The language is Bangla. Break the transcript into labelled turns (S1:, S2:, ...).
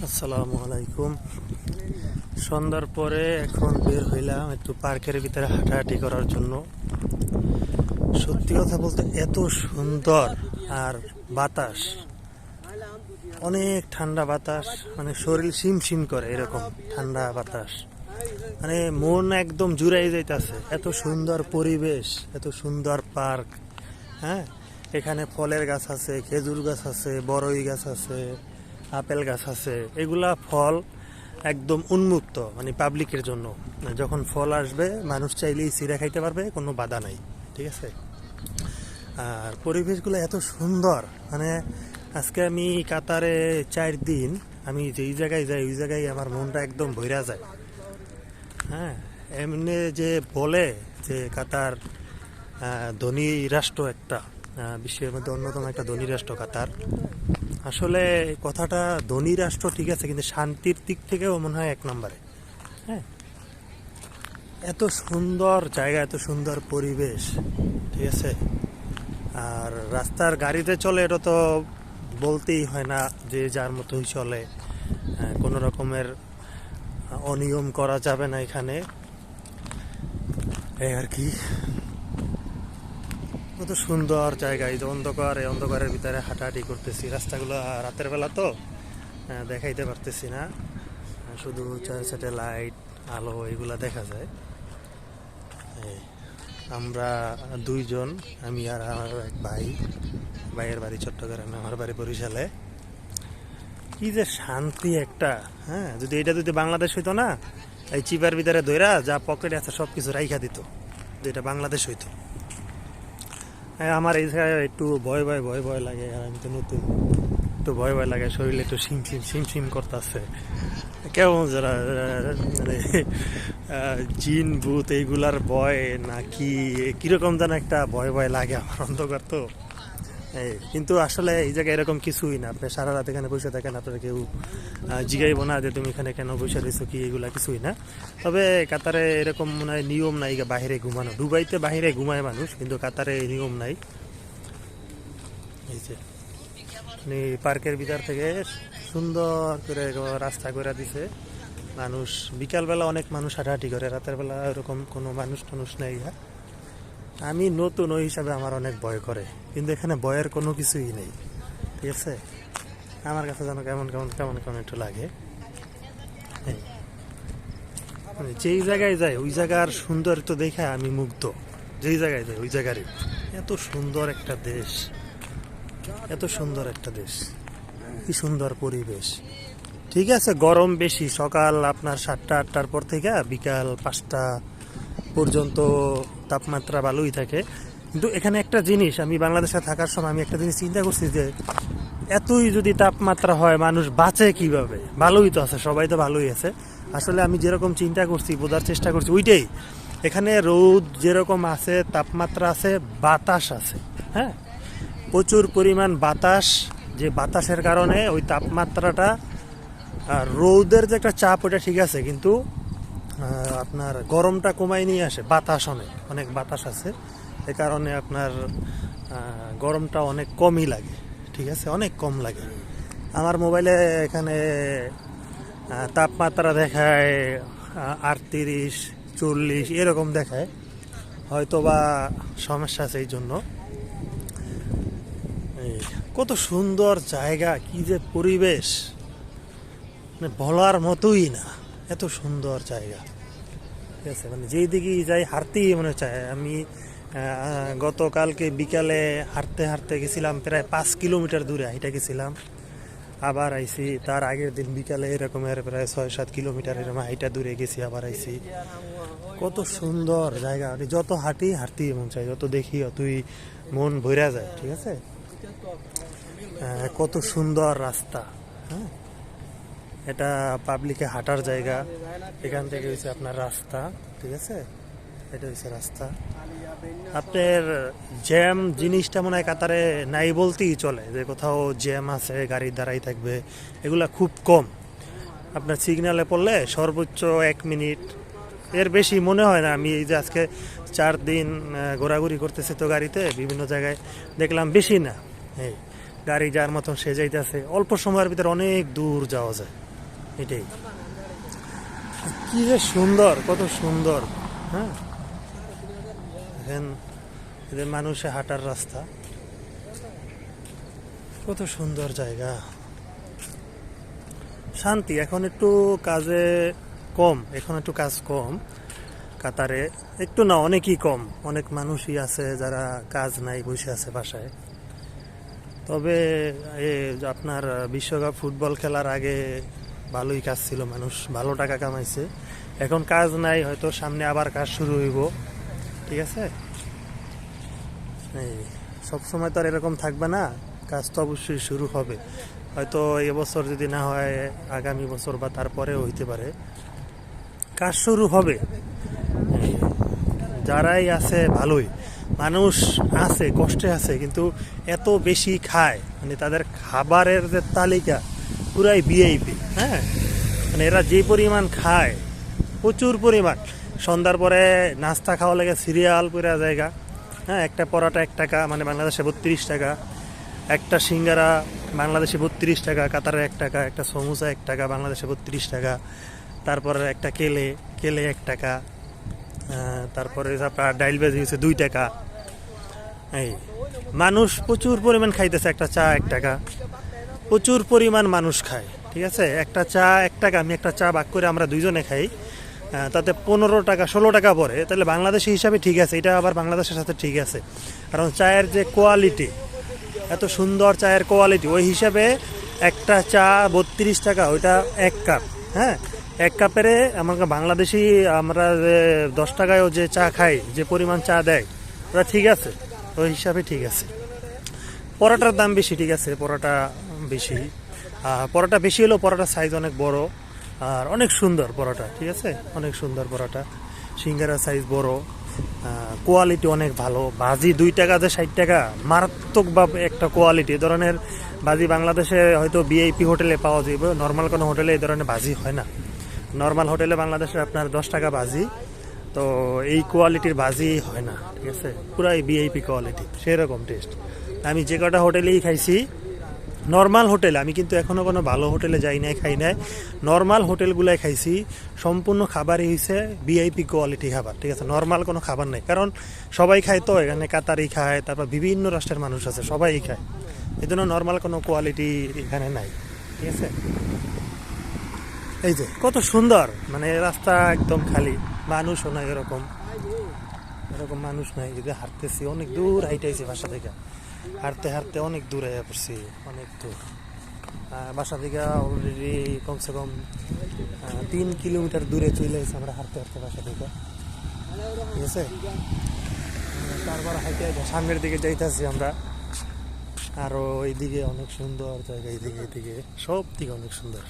S1: আসসালামু আলাইকুম। সন্ধ্যার পরে এখন বের হইলাম একটু পার্কের ভিতরে হাঁটাহাঁটি করার জন্য। সত্যি কথা বলতে এত সুন্দর, আর বাতাস অনেক ঠান্ডা বাতাস, মানে শরীর শিমশিম করে এরকম ঠান্ডা বাতাস, মানে মন একদম জুড়াই যাইতেছে। এত সুন্দর পরিবেশ, এত সুন্দর পার্ক। হ্যাঁ, এখানে ফলের গাছ আছে, খেজুর গাছ আছে, বড়ই গাছ আছে, আপেল গাছ আছে। এগুলা ফল একদম উন্মুক্ত, মানে পাবলিকের জন্য। যখন ফল আসবে মানুষ চাইলেই ছিঁড়ে খাইতে পারবে, কোনো বাধা নাই। ঠিক আছে। আর পরিবেশগুলো এত সুন্দর, মানে আজকে আমি কাতারে 4 দিন, আমি যেই জায়গায় যাই ওই জায়গায় আমার মনটা একদম ভইরা যায়। হ্যাঁ, এমনি যে বলে যে কাতার ধনী রাষ্ট্র একটা, বিশ্বের মধ্যে অন্যতম একটা ধনী রাষ্ট্র কাতার। আসলে কথাটা ধনী রাষ্ট্র ঠিক আছে, কিন্তু শান্তির দিক থেকেও মনে হয় 1 নম্বরে। হ্যাঁ, এত সুন্দর জায়গা, এত সুন্দর পরিবেশ। ঠিক আছে। আর রাস্তার গাড়িতে চলে, এটা তো বলতেই হয় না, যে যার মতোই চলে। কোনো রকমের অনিয়ম করা যাবে না এখানে, এই আর কি। কত সুন্দর জায়গা। এই যে অন্ধকার, এই অন্ধকারের ভিতরে হাঁটাহাঁটি করতেছি। রাস্তাগুলো রাতের বেলা তো দেখাইতে পারতেছি না, শুধু স্যাটেলাইট আলো এগুলা দেখা যায়। এই, আমরা 2 জন, আমি আর আমার এক ভাই। ভাইয়ের বাড়ি চট্টগ্রামে, আমার বাড়ি বরিশালে। কি যে শান্তি একটা। হ্যাঁ, যদি বাংলাদেশ হইতো না, এই চিপার ভিতরে ধইরা যা পকেটে আছে সব কিছু রাইখা দিত, যেটা বাংলাদেশ হইতো। হ্যাঁ, আমার এই জায়গায় একটু ভয় ভয় ভয় ভয় লাগে, আর আমি তো নতুন, একটু ভয় ভয় লাগে, শরীরে একটু শিম করতেছে। কেমন যারা মানে জিন ভূত এইগুলার ভয় নাকি কিরকম যেন একটা ভয় ভয় লাগে আমার, অন্ধকার তো। এই কিন্তু আসলে এই জায়গায় এরকম কিছুই না। আপনি সারা রাত এখানে বসে থাকেন, আপনার কেউ জিগাইব না যে তুমি এখানে কেন বসে রয়েছো, কি এগুলা কিছুই না। তবে কাতারে এরকম মনে হয় নিয়ম নাই বাহিরে ঘুমানো। দুবাইতে বাহিরে ঘুমায় মানুষ, কিন্তু কাতারে এই নিয়ম নাই। এই যে মানে পার্কের ভিতর থেকে সুন্দর করে রাস্তা করে দিছে। মানুষ বিকালবেলা অনেক মানুষ হাঁটাহাঁটি করে, রাতের বেলা এরকম কোনো মানুষ নেই। আমি নতুন, ওই হিসাবে আমার অনেক ভয় করে, কিন্তু এখানে ভয়ের কোনো কিছুই নেই। ঠিক আছে। আমার কাছে যেন কেমন কেমন কেমন কেমন একটু লাগে। মানে যেই জায়গায় যাই ওই জায়গার সৌন্দর্য দেখে আমি মুগ্ধ। যেই জায়গায় যাই ওই জায়গারই। এত সুন্দর একটা দেশ, এত সুন্দর একটা দেশ, কি সুন্দর পরিবেশ। ঠিক আছে, গরম বেশি, সকাল আপনার 7টা-8টার পর থেকে বিকাল 5টা পর্যন্ত তাপমাত্রা ভালোই থাকে। কিন্তু এখানে একটা জিনিস, আমি বাংলাদেশে থাকার সময় আমি একটা জিনিস চিন্তা করছি, যে এতই যদি তাপমাত্রা হয় মানুষ বাঁচে কিভাবে? ভালোই তো আছে, সবাই তো ভালোই আছে। আসলে আমি যেরকম চিন্তা করছি, বোঝার চেষ্টা করছি, ওইটাই। এখানে রোদ যেরকম আছে, তাপমাত্রা আছে, বাতাস আছে। হ্যাঁ, প্রচুর পরিমাণ বাতাস। যে বাতাসের কারণে ওই তাপমাত্রাটা, আর রোদের যে একটা চাপ, ওটা ঠিক আছে, কিন্তু আপনার গরমটা কমাই নিয়ে আসে। বাতাস অনেক অনেক বাতাস আছে, এ কারণে আপনার গরমটা অনেক কমই লাগে। ঠিক আছে, অনেক কম লাগে। আমার মোবাইলে এখানে তাপমাত্রা দেখায় 38-40 এরকম দেখায়, হয়তো বা সমস্যা আছে এই জন্য। কত সুন্দর জায়গা, কি যে পরিবেশ, মানে বলার মতোই না, এত সুন্দর জায়গা। ঠিক আছে, মানে যেই দিকে যাই হাঁটতেই মনে চায়। আমি গতকালকে বিকালে হাঁটতে হাঁটতে গেছিলাম, প্রায় 5 কিলোমিটার দূরে হাইটা গেছিলাম, আবার আইছি। তার আগের দিন বিকালে এরকমের প্রায় 6-7 কিলোমিটার এরকম হাইটা দূরে গেছি, আবার আইছি। কত সুন্দর জায়গা, মানে যত হাঁটতেই মন চায়, যত দেখি অতই মন ভরা যায়। ঠিক আছে। কত সুন্দর রাস্তা। হ্যাঁ, এটা পাবলিকে হাঁটার জায়গা। এখান থেকে হচ্ছে আপনার রাস্তা। ঠিক আছে, এটা হচ্ছে রাস্তা। আপনার জ্যাম জিনিসটা মনে হয় কাতারে নাই বলতেই চলে, যে কোথাও জ্যাম আছে, গাড়ি দাঁড়াই থাকবে, এগুলা খুব কম। আপনার সিগন্যালে পড়লে সর্বোচ্চ 1 মিনিট, এর বেশি মনে হয় না। আমি এই যে আজকে 4 দিন ঘোরাঘুরি করতেছি তো গাড়িতে, বিভিন্ন জায়গায় দেখলাম বেশি না। এই গাড়ি যার মতন সে যাইতেছে, অল্প সময়ের ভিতরে অনেক দূর যাওয়া যায়। এটাই কি যে সুন্দর, কত সুন্দর। হ্যাঁ, এখন এদের মানুষে হাঁটার রাস্তা, কত সুন্দর জায়গা, শান্তি। এখন একটু কাজে কম, এখন একটু কাজ কম কাতারে, একটু না অনেকই কম, অনেক মানুষই আছে যারা কাজ নাই, বসে আছে বাসায়। তবে আপনার বিশ্বকাপ ফুটবল খেলার আগে ভালোই কাজ ছিল, মানুষ ভালো টাকা কামাইছে। এখন কাজ নাই, হয়তো সামনে আবার কাজ শুরু হইব, ঠিক আছে। এই সবসময় তো আর এরকম থাকবে না, কাজ তো অবশ্যই শুরু হবে। হয়তো এবছর যদি না হয় আগামী বছর বা তারপরেও হইতে পারে, কাজ শুরু হবে। এই, যারাই আছে ভালোই, মানুষ আছে কষ্টে আছে, কিন্তু এত বেশি খায়, মানে তাদের খাবারের যে তালিকা পুরাই ভিআইপি। হ্যাঁ, মানে এরা যে পরিমাণ খায়, প্রচুর পরিমাণ। সন্ধ্যার পরে নাস্তা খাওয়া লাগে সিরিয়াল পুরা জায়গা। হ্যাঁ, একটা পরোটা 1 টাকা, মানে বাংলাদেশে 32 টাকা। একটা সিঙ্গারা বাংলাদেশে 32 টাকা, কাতারে 1 টাকা। একটা সমোসা 1 টাকা, বাংলাদেশে 32 টাকা। তারপরে একটা কেলে কেলে 1 টাকা। তারপরে আপনার ডাইল ভেজি হচ্ছে 2 টাকা। এই মানুষ প্রচুর পরিমাণ খাইতেছে। একটা চা 1 টাকা, প্রচুর পরিমাণ মানুষ খায়, ঠিক আছে। একটা চা 1 টাকা, আমি একটা চা ভাগ করে আমরা দুইজনে খাই, তাতে 15 টাকা 16 টাকা পড়ে। তাহলে বাংলাদেশি হিসাবে ঠিক আছে, এটা আবার বাংলাদেশের সাথে ঠিক আছে, কারণ চায়ের যে কোয়ালিটি, এত সুন্দর চায়ের কোয়ালিটি, ওই হিসাবে একটা চা 32 টাকা, ওইটা 1 কাপ। হ্যাঁ, 1 কাপেরে আমাকে বাংলাদেশি আমরা যে 10 টাকায়ও যে চা খাই, যে পরিমাণ চা দেয়, ওটা ঠিক আছে, ওই হিসাবে ঠিক আছে। পরোটার দাম বেশি, ঠিক আছে, পরোটা বেশি। পরোটা বেশি হলেও পরোটার সাইজ অনেক বড় আর অনেক সুন্দর পরোটা, ঠিক আছে, অনেক সুন্দর পরোটা। সিঙ্গারার সাইজ বড়, কোয়ালিটি অনেক ভালো। ভাজি 2 টাকা যে 60 টাকা, মারাত্মকভাবে একটা কোয়ালিটি। এ ধরনের ভাজি বাংলাদেশে হয়তো ভিআইপি হোটেলে পাওয়া যাবে, নর্মাল কোনো হোটেলে এই ধরনের ভাজি হয় না। নর্মাল হোটেলে বাংলাদেশে আপনার 10 টাকা ভাজি, তো এই কোয়ালিটির ভাজি হয় না, ঠিক আছে, পুরাই ভিআইপি কোয়ালিটি, সেরকম টেস্ট। আমি যে কটা হোটেলেই খাইছি, নর্মাল হোটেল, আমি কিন্তু এখনও কোনো ভালো হোটেলে যাই নাই, খাই নাই, নর্মাল হোটেলগুলাই খাইছি। সম্পূর্ণ খাবারই হয়েছে ভিআইপি কোয়ালিটি খাবার, ঠিক আছে, নর্মাল কোনো খাবার নাই। কারণ সবাই খায় তো, এখানে কাতারি খায়, তারপর বিভিন্ন রাষ্ট্রের মানুষ আছে, সবাই খায়, এই জন্য নর্মাল কোনো কোয়ালিটি এখানে নাই, ঠিক আছে। এই যে কত সুন্দর, মানে রাস্তা একদম খালি, মানুষও নাই, এরকম এরকম মানুষ নাই। এই যে হাঁটতেছি, অনেক দূর হাইটাইছি বাসা থেকে, হাঁটতে হাঁটতে অনেক দূর হয়ে পড়ছি, অনেক দূর। বাসা থেকে অলরেডি কমসে কম 3 কিলোমিটার দূরে চলে এসেছি আমরা হাঁটতে হাঁটতে বাসা থেকে, ঠিক আছে। তারপর হাইটে সামনের দিকে যাইতেছি আমরা, আরো এইদিকে অনেক সুন্দর জায়গা, এইদিকে এইদিকে সব দিকে অনেক সুন্দর।